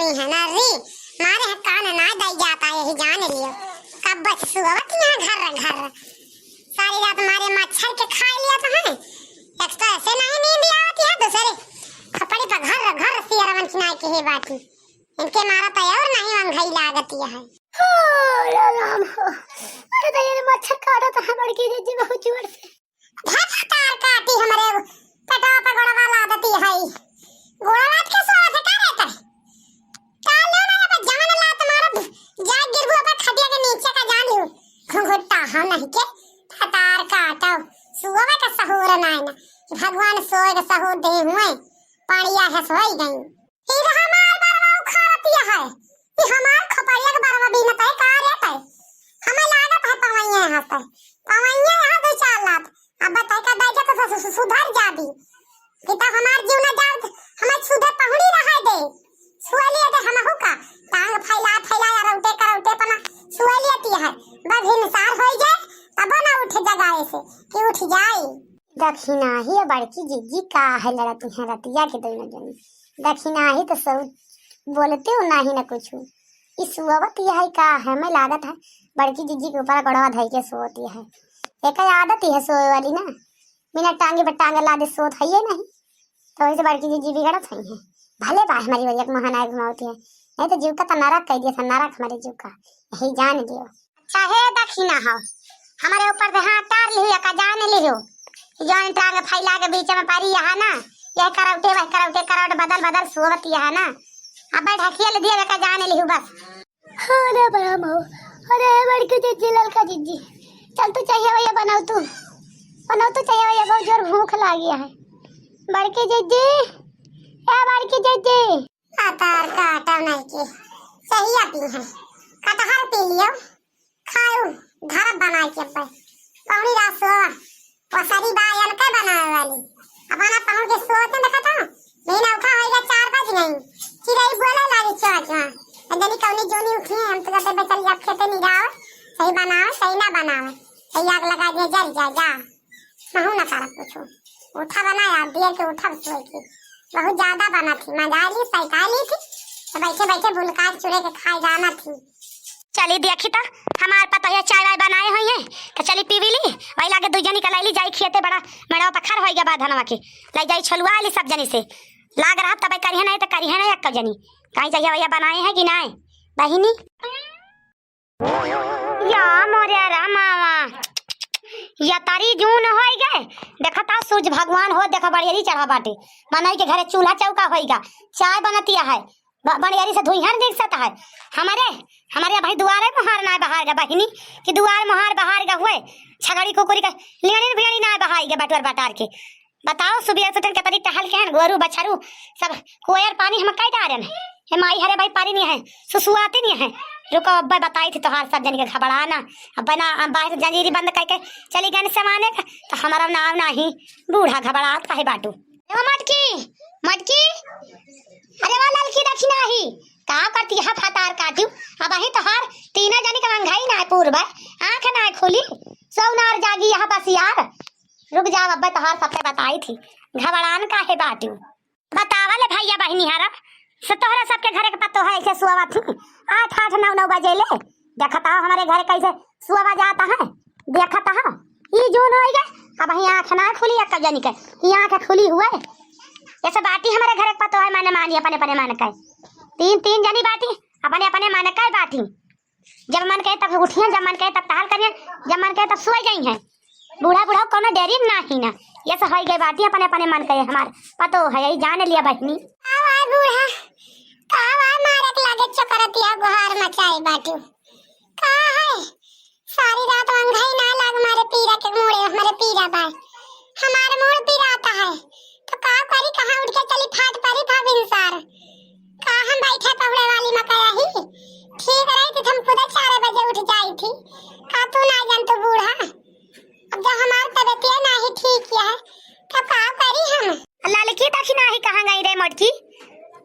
हुई है ना री मारे है कान ना दई जाता यही जान लियो कब बच सुवत यहाँ घर सारी रात मारे मच्छर के खा लिया तो है एक तो ऐसे नहीं नींद आती है दूसरे खपड़ी पर घर सियारवन खिनाई के है बाती इनके मारा तो और नहीं वंघई लागती है हो राम हो अरे दया ने मच्छर काटा तो हम बड़की जी बहुत जोर से तार काटी हमारे पेटवा पे गोड़वा लादती है गोड़ा लाद के सोत है का रहता है काल लो ना पे जान ला तुम्हारा जा गिरबो पे खटिया के नीचे का जान लियो घुंघटा हम नहीं के तार काटो सुबह का सहूर ना है कि भगवान सोए का सहूर दे हुए पाड़िया है सोई गई ई हमार बरवा उखाड़ती है ई हमार खपड़िया के बरवा भी न पे का रहता है हमें लागत है पवैया यहां पे पवैया यहां दो चार लाख अब बताई का दाई तो सुधर जाबी कि तो हमार जीव न जात हमें सुधर पहुड़ी रहा दे सुअलिए दे हम हुका टांग फैला रौटे करौटे पना सुअलियती है बस हिंसार हो जाए तब ना उठ जगाए से कि उठ जाए दक्षिणा ही बड़की जीजी का है लड़ती है रतिया के दोनों जनी दक्षिणा ही तो सब बोलते हो नहीं ना कुछ इस वक्त यह का है मैं लागत है बड़की जीजी के ऊपर गड़वा धई के सोती है एक आदत ही है सोए वाली ना बिना टांगे पर टांगे लादे सोत है नहीं तो वैसे बड़की जीजी बिगड़त है भले बा हमारी वजह महानायक मौती है नहीं तो जीव का तो नरक कह दिया था नरक हमारे जीव का यही जान लियो चाहे दक्षिणा हो हमारे ऊपर से हाथ टार लियो का जान लियो जान टांगे फैला के बीच में पारी यहाँ ना यह करौटे बदल सोवत यहाँ ना अब ढकिया ले दिया का जान लियो बस अरे बराम हो अरे बड़की जीजी ललका जीजी चल तो चाहिए भैया बनाओ तो चाहिए भैया बहुत जोर भूख लगी है बड़की जीजी ए बड़की जीजी तार काटा नहीं के सही आती है कटहर पी लियो खाओ घर बना के पे पौड़ी रात सो पसरी बायल के बनावे वाली अपना पहुंच के सोते देखा था नहीं उठा होएगा 4 बज नहीं चिड़ै बोले लागी चाचा अंदनी कौनी जोनी उठी हम तो कहते बेचारी अब खेते नहीं जाओ सही बनाओ सही ना बनाओ सही आग लगा दे जल जा महू ना कर पूछो उठा बनाया दिए के उठा सोए के बहुत ज्यादा बना थी मजा ली सही ली थी तो बैठे भूलका चुरे के खाई जाना थी चली देखी तो हमार पता है चाय वाय बनाए हुई है तो चली पीवी ली वही लागे दू जनी कलाई जाई खेते बड़ा मेड़ा पखर होई गया बाधनवा के लाई जाई छलुआ ली सब जनी से लाग रहा तब करिए नहीं तो करिए नहीं एक जनी कहीं चाहिए भैया बनाए हैं कि नहीं बहिनी या मोरे रामावा या तारी जून होई गए देखता सूरज भगवान हो देखा बड़ियरी चढ़ा बाटे मनई के घरे चूल्हा चौका होईगा चाय बनतिया है बड़ियरी से धुइहर देख सकता है हमारे भाई दुआरे मोहार ना बहार गा बहिनी कि दुआर मोहार बहार गा हुए छगड़ी कुकुरी का लियड़ी भियड़ी ना बहाई गे बटवर बटार के बताओ सुबह से के तरी टहल के हैं गोरू बछरू सब कोयर पानी हम कई डारे हैं हे माई हरे भाई पानी नहीं है सुसुआते नहीं है रुको अब बताई थी तोहार सब जन के घबराना अब बना बाहर जंजीरी बंद करके चली गए समाने का तो हमारा नाम नहीं बूढ़ा घबरात काहे बाटू मटकी अरे वाह ललकी दक्षिणा ही का करती है फतार काटू अब ही तोहार तीना जनी का मंगाई ना पूर्व आंख ना खोली सौनार जागी यहाँ बस यार रुक जाओ अब तोहार सबसे बताई थी घबरान काहे बाटू बतावा ले भैया बहिनी हारा से तोहरा सबके घरे के पतो है ऐसे सुवा थी 8 9 बजे ले देखता हमारे घर कैसे सुवा जाता है देखता है ई जोन हो गया अब ही आंख ना खुली एक जनी के ई आंख खुली हुए ऐसे बाटी हमारे घर के पतो है माने मानी अपने मन के तीन जनी बाटी अपने मन के बाटी जब मन कहे तब उठिए जब मन कहे तब टहल करिए जब मन कहे तब सोई गई हैं बूढ़ा कोनो डेरी नहीं ना ये सब हो गई बाटी अपने मन के हमार पतो है यही जान लिया बहनी आवाज बूढ़ा कावा मारक लागे चकरतिया गुहार मचाई बाटी का है सारी रात अंघाई ना लाग मारे पीरा के मोड़े हमारे पीरा बा हमारे मोड़ पीराता है तो का करी कहां उठ के चली फाट परी था बिनसार का हम बैठे पहुड़े वाली मकाया ही ठीक रही थी हम खुद 4 बजे उठ जाई थी का तू ना जान तो बूढ़ा अब जब हमार तबीयत नहीं ठीक है तो का करी हम ललकी दक्षिणा ही कहां गई रे मटकी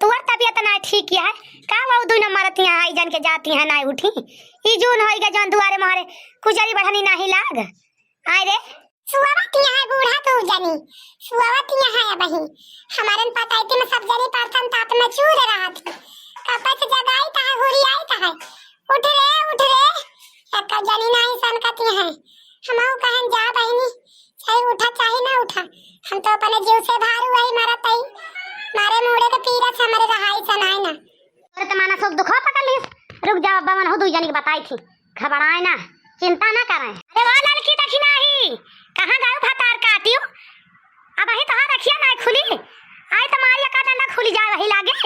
तुअर तबीयत ना ठीक है का वो दू न मरती आई जन के जाती है ना उठी ई जून होई गे जन दुआरे मारे कुजरी बढ़नी नहीं लाग आय रे सुवावतिया है बूढ़ा तो जनी सुवावतिया है बही हमारन पताई में सब जनी परतन तात में चूर रहा थी कपा से जगाई ता है हुरी आई ता है उठ रे एक्का जानी नहीं सन कती है हमहु कहन जा बहिनी चाहे उठा चाहे ना उठा हम तो अपने जीव से भारू वही मारा तई मारे मुड़े के पीरा से हमारे रहाई सनाई ना और तमाना सब दुखो पकड़ लिस रुक जा अब्बा मन हो दुई जनी के बताई थी घबराए ना चिंता ना करें अरे वो लड़की देखी नहीं कहां गयो फतार काटियो अब ही तहां रखिया ना खुली आई तुम्हारी का डंडा खुली जाए वही लागे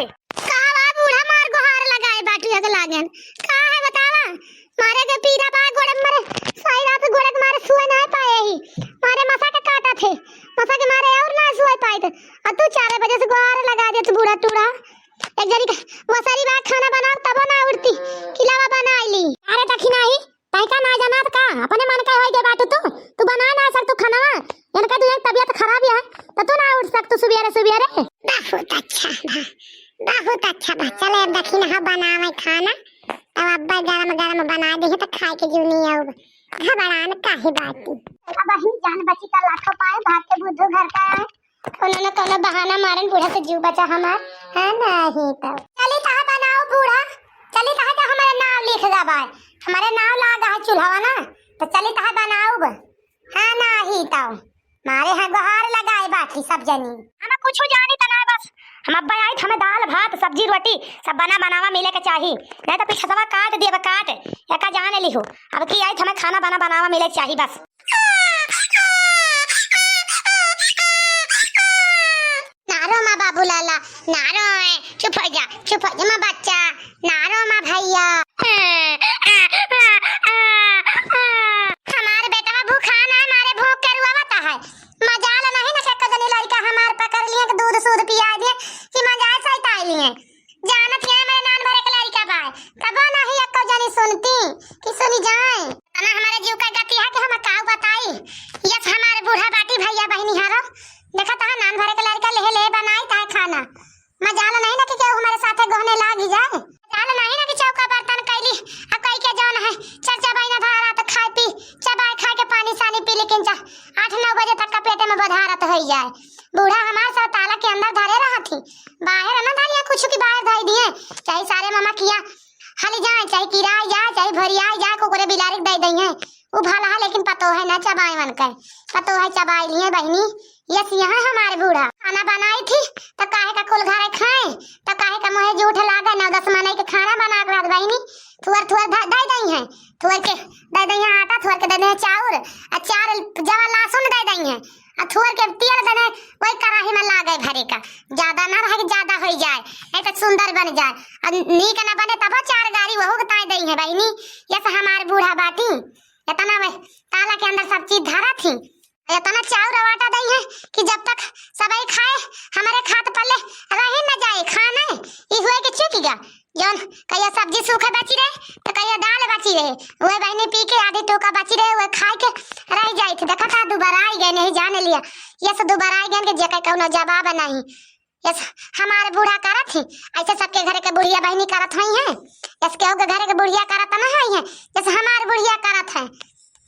कहां बूढ़ा मार गुहार लगाए बाटू के लागन का है बतावा मारे के पीरा बा गोड़े मारे साई रात गोड़े के मारे सुए ना पाए ही मारे मसा के काटा थे मसा के मारे और ना सुए पाए थे और तू 4 बजे से गुहार लगा दे तू बूढ़ा टूड़ा एक जरी का वसारी बा खाना बनाओ तब ना उड़ती खिलावा बना ली अरे तखी नहीं तई का ना जाना का अपने मन का होई के बाटू तू बना ना सक तू खाना इनका तुझे तबीयत खराब है तो तू ना उठ सक तू सुबेरे बहुत अच्छा बा चले अब देखी ना बनावे खाना अब अब्बा गरम बना दे तो खाए के जीव नहीं आऊ घबरान काहे बाती अब ही जान बची का लाखों पाए भाग के बुद्धू घर का है कोनो न कोनो बहाना मारन बूढ़ा से जीव बचा हमार है नहीं तो चली ता बनाओ बूढ़ा चली ता के हमारे नाम लिख गाबाय हमारे नाम लागा है चूल्हा ना तो चली ता बनाओ हां नहीं तो मारे है गुहार लगाए बाकी सब जनी हम कुछ जानी तना बस हम अब्बा आई हमें दाल भात सब्जी रोटी सब बनावा मिले के चाहिए नहीं तो पीछे सवा काट दिए काट एका जाने लिहो अब की आई हमें खाना बनावा मिले के चाहिए बस नारो माँ बाबू लाला नारो चुप हो जा माँ बच्चा नारो माँ भैया हमारे बेटा भूखा ना हमारे भूख के रुआवता है मजाल नहीं ना चक्का जनी लड़का हमार पकड़ लिए के दूध सूद पिया दिए कि मजाल सहित आई लिए जानत है मेरे नान भरे के लड़का बा कबो नहीं एक्को जनी सुनती कि सुनी जाए तना हमारे जीव का गति है कि हम काऊ बताई यस हमारे बूढ़ा बाटी भैया बहनी हारो देखा ता नान भरे के लड़का ले बनाई ता खाना मजाल नहीं ना कि केहू हमारे साथे गहने लाग जाए मजाल नहीं ना कि चौका बर्तन कैली आ कई के जौन है चर्चा बहिना धारा तो खाए पी चबाए खा के पानी सानी पी लेकिन 8-9 बजे तक का पेटे में बधारत हो जाए बूढ़ा हमारे साथ ताला के अंदर धरे रहा थी बाहर ना धारिया कुछ की बाहर धाई दिए चाहे सारे मामा किया हली जाए चाहे किराए जाए चाहे भरियाए जाए कोकरे बिलारी दे दई है वो भला लेकिन पतो है ना चबाए मन कर पतो है चबाई लिए बहनी यस यहाँ हमारे बूढ़ा खाना बनाई थी तो काहे का कुल घरे खाए तो काहे का मोहे झूठ लागा 9-10 महीने के खाना बना के बाद बहनी थुअर दे दई है थुअर के दे दई है आटा थुअर के दे दई है चाउर और 4 जवा लहसुन दे दई है और थुअर के तेल दे दे वही कढ़ाई में लागे भरे का ज्यादा ना रहे ज्यादा हो जाए नहीं तो सुंदर बन जाए और नीक ना बने तब 4 गाड़ी वहू के ताई दई है बहनी यस हमारे बूढ़ा बाटी इतना ताला के अंदर सब चीज धरा थी इतना चाउर और आटा दई है कि जब तक सबई खाए हमारे खात पल्ले रहे न जाए खाना ई हुए के चुक गया जौन कहिया सब्जी सूखा बची रहे तो कहिया दाल बची रहे वही बहनी पी के आधी टोका बची रहे वही खाए के रह जाई थी देखा था दोबारा आई गए नहीं जाने लिया ये सब दोबारा आई गए के जे कौनो जवाब नहीं यस हमारे बूढ़ा करत थी ऐसे सबके घरे के बुढ़िया बहनी करत हई है यस केहू के घरे के बुढ़िया करत ना हई है जैसे हमारे बुढ़िया करत है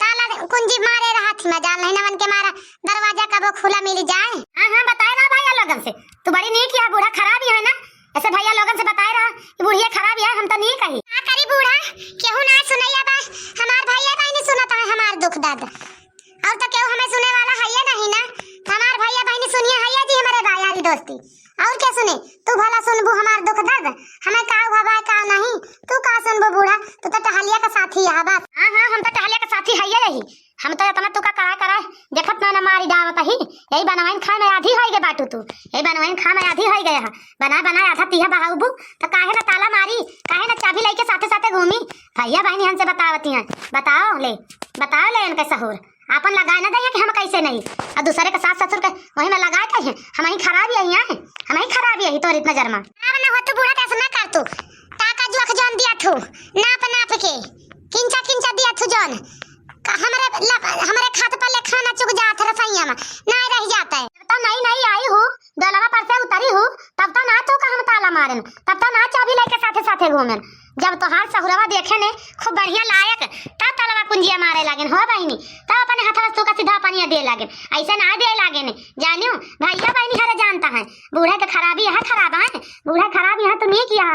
ताला कुंजी मारे रहा थी मजाल नहीं नवन के मारा दरवाजा कबो खुला मिल जाए हां बताए ना भैया लोगन से तू बड़ी नहीं किया बूढ़ा खराब ही है ना ऐसे भैया लोगन से बताए रहा कि बुढ़िया खराब है हम तो नहीं कही हां करी बूढ़ा केहू ना सुनैया बा हमार भैया बहनी सुनत है हमार दुख दर्द और तो केहू हमें सुने वाला है या नहीं ना हमार भैया बहनी सुनिए हैया जी हमारे भाई यारी दोस्ती और क्या सुने तू भला सुनबू हमार दुख दर्द हमें का भवा का नहीं तू का सुनबू बूढ़ा तू तो टहलिया का साथी है बस हां हम तो टहलिया का साथी है यही हम तो इतना तू का करा देखत ना मारी डावत ही यही बनवाइन खा में आधी होई गे बाटू तू यही बनवाइन खा में आधी होई गया बना आधा तीहा बहाऊबू तो काहे ना ताला मारी काहे ना चाबी लेके साथे साथे घूमी भैया बहनी हमसे बतावती हैं बताओ ले इनके सहूर आपन लगाए ना दे कि हम कैसे नहीं और दूसरे के सास ससुर के वही में लगाए कहे हम ही खराब है यहाँ हम ही खराब है तोर इतना जरमा ना हो तू बूढ़ा कैसे ना कर तू ताका जुख जोन दिया थू नाप के किंचा दिया थू जोन हमारे खात पर ले खाना चुक जात रसैया में नहीं रह जाता है तो नहीं आई हूँ दलवा पर से उतरी हूँ तब तो ना तो हम ताला मारन तब तो ना चाबी लेके साथे घूमेन जब तोहार सहुरवा देखे ने खूब बढ़िया लायक तब तलवा कुंजिया मारे लागेन हो बहिनी तब अपने हाथ में का सीधा पानी दे लागेन ऐसे ना दे लागेन जानियो भैया बहनी हरे जानता है बूढ़े के खराबी है खराब है बूढ़ा खराब यहाँ तो नहीं किया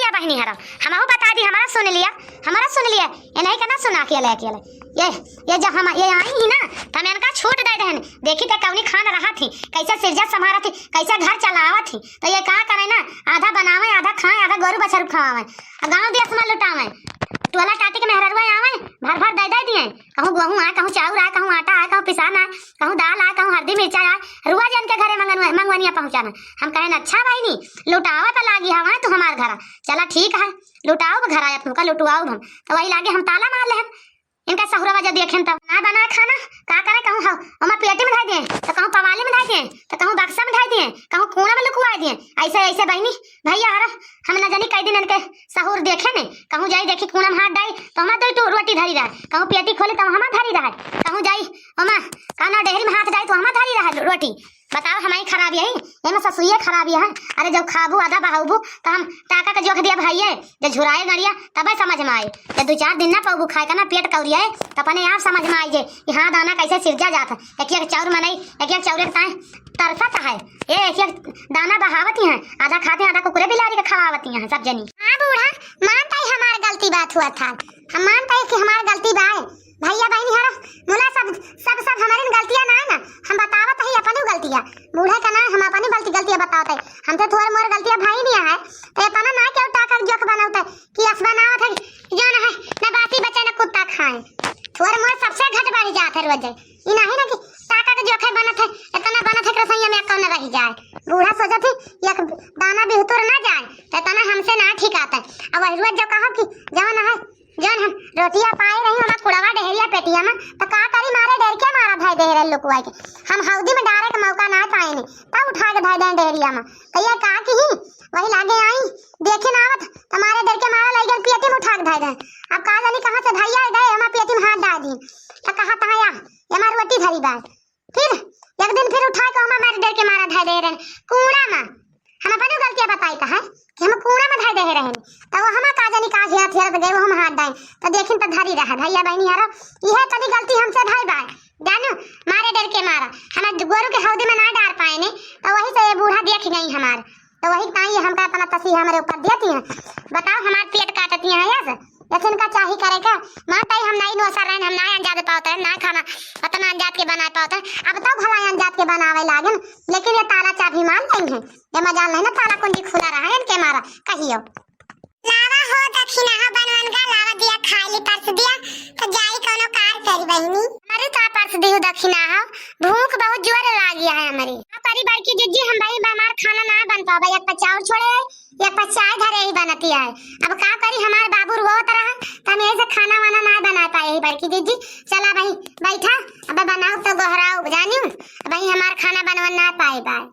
भैया बहनी हरा हमहू बता दी, हमारा सुन लिया ये नहीं करना सुना के ले ये जब हम ये आई ही ना तो हम इनका छूट दे देन। देखी तो कौनी खान रहा थी, कैसे सिरजा संभारा थी, कैसे घर चलावा थी। तो ये कहा करे ना आधा बनावे आधा खाए आधा गोरू बछरू खावे गाँव देश में लुटावे टोला टाटी के मेहररुआ आवे भर भर दे दिए। कहूँ गेहूँ आए, कहूँ चाउर आए, कहूँ आटा आए, कहूँ पिसान आए, कहूँ दाल आए, कहूँ हल्दी मिर्चा आए, रुआ जन के घरे मंगवनिया पहुँचाना। हम कहें अच्छा बहनी लुटावा तो लागी हवा तू हमार घर चला ठीक है लुटाओ घर आया तुमका लुटवाओ हम तो वही लागे हम ताला मार ले इनका सहुरा वजह देखें तब ना बनाए खाना का करे कहूँ हाँ हमारे पेटी में ढाई दिए तो कहूँ पवाली में ढाई दिए तो कहूँ बक्सा में ढाई दिए कहूँ कूड़ा में लुकवा दिए। ऐसे बहनी भैया हरा हम न जानी कई दिन इनके सहूर देखे ने कहूँ जाई देखी कूड़ा में हाथ डाई तो हमारे दो रोटी धरी रहा कहूँ पेटी खोली तो हमारे धरी रहा कहूँ जाई हमा कहना डेहरी में हाथ डाई तो हमारे धरी रहा रोटी। बताओ हमारी खराबी है ये ससुरिया खराबी है। अरे जब खाबू आधा बहाबू तो हम टाका का जोख दिया भाई है जब झुराए गड़िया तब समझ में आए जब 2-4 दिन ना पाऊ खाए का ना पेट कौरिया है तो अपने आप समझ में आई जे कि हाँ दाना कैसे सिरजा जाता है। एक चाउर मनई एक चाउर ताए तरसत है ये एक दाना बहावती है आधा खाते आधा कुकुरे बिलारी का खवावती है सब जनी। हाँ बूढ़ा मानता है हमारी गलती बात हुआ था, हम मानता है कि हमारी गलती बा है भैया बहनी हरा मुला सब हमारी गलतियां ना है ना हम बतावत है अपनी गलतियां बूढ़ा का ना हम अपनी गलतियां बतावत है हम तो थोड़ी मोर गलतियां भाई नहीं है तो इतना ना क्या टाका जोक बनावत है कि अस बनावत है जो ना है ना बाती बच्चे ना कुत्ता खाए थोड़ा मोर सबसे घट बढ़ जात है रोज ई नहीं ना कि टाका का जोख बनत है इतना बनत है कि रसोईया में कौन रह जाए। बूढ़ा सोचत है एक दाना बिहतुर ना जाए तो इतना हमसे ना ठीक आता है। अब रोज जो कहो कि जवन है जन हम रोटियां पाए रही हमारा कुड़वा डेहरिया पेटिया में तो का करी मारे डेर के मारा भाई डेहरे लुकवाई के हम हौदी में डारे का मौका ना पाए नहीं तब उठा के भाई दें डेहरिया में तो ये कहा कि वही लागे आई देखे ना आवत तुम्हारे डेर के मारा लई गन पेटी में उठा के भाई दें। अब कहा जानी कहां से भैया गए हमारे पेटी में हाथ डाल दी तो कहा था या हमारी रोटी धरी बात फिर एक दिन फिर उठा के हमारे डेर के मारा धाई दे रहे कूड़ा में हम अपनी गलतियां बताई कहा कि हम कूड़ा में धाई दे रहे तो वो हम का जानी का हिया गए हम हाथ डाए तो देखिन तो धरी रहा भैया बहनी हरा यह तभी गलती हमसे भाई बाय जानो मारे डर के मारा हम गोरू के हौदी में ना डार पाए ने तो वही से ये बूढ़ा देख गई हमारे तो वही ताई हमका अपना तसी हमारे ऊपर देती हैं। बताओ हमारे पेट काटती हैं यस लेकिन का चाही करे का माता हम नहीं नोसर रहे हम ना अंजाद पाते हैं ना खाना उतना अंजाद के बनाए पाते हैं। अब तो भला अंजाद के बनावे लागन लेकिन ये ताला चाबी मान लेंगे ये मजाल नहीं ना ताला कुंजी खुला रहा है इनके मारा कहियो लावा हो दक्षिणा हो बनवन का लावा दिया खाली परस दिया तो जाई कोनो कार करी बहनी हमारे का परस दियो दक्षिणा हो भूख बहुत जोर लागी है हमारी परी बड़की जिज्जी हम भाई हमार खाना ना बन पावे एक पचाउर छोड़े एक पचाय धरे ही बनती है। अब का करी हमारे बाबू रोत रहा तो हम ऐसे खाना वाना ना बना पाए बड़की जिज्जी चला भाई बैठा अब बनाओ तो गोहराओ जानियो भाई हमार खाना बनवा ना पाए बाय।